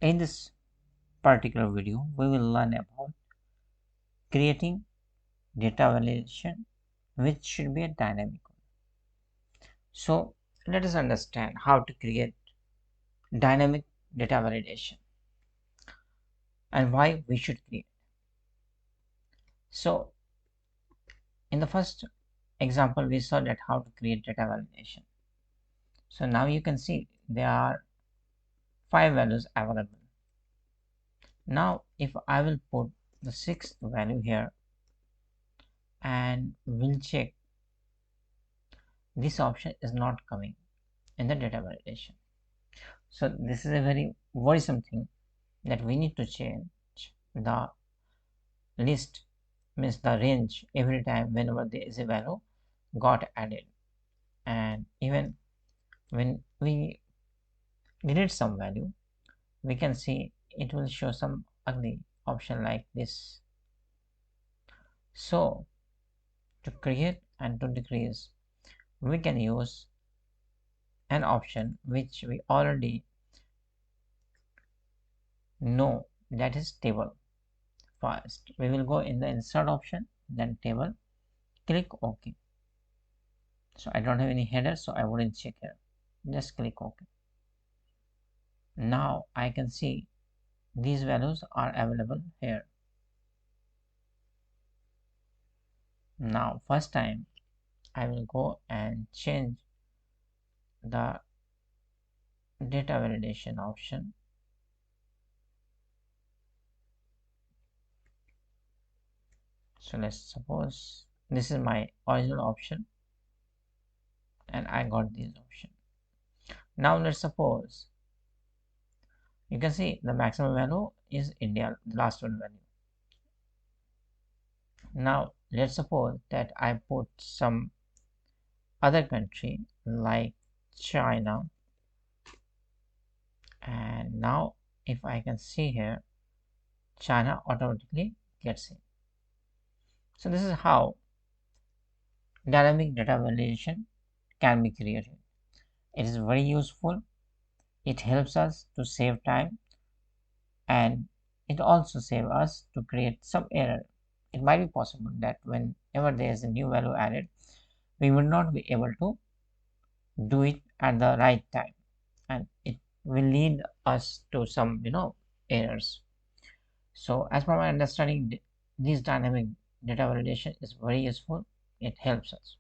In this particular video, we will learn about creating data validation, which should be a dynamic one. So let us understand how to create dynamic data validation and why we should create. So in the first example, we saw that how to create data validation. So now you can see there are 5 values available. Now if I will put the 6th value here and we'll check, this option is not coming in the data validation. So this is a very worrisome thing that we need to change the list, means the range, every time whenever there is a value got added. And even when we delete some value, we can see it will show some ugly option like this. So to create and to decrease, we can use an option which we already know, that is table. First we will go in the insert option, then table, click OK. So I don't have any header, so I wouldn't check here, just click OK. Now I can see these values are available here. Now first time I will go and change the data validation option. So let's suppose this is my original option and I got this option. Now let's suppose, you can see the maximum value is India, the last one value. Now let's suppose that I put some other country like China, and now if I can see here, China automatically gets in. So this is how dynamic data validation can be created. It is very useful. It helps us to save time, and it also saves us to create some error. It might be possible that whenever there is a new value added, we will not be able to do it at the right time, and it will lead us to some errors. So as per my understanding, this dynamic data validation is very useful. It helps us.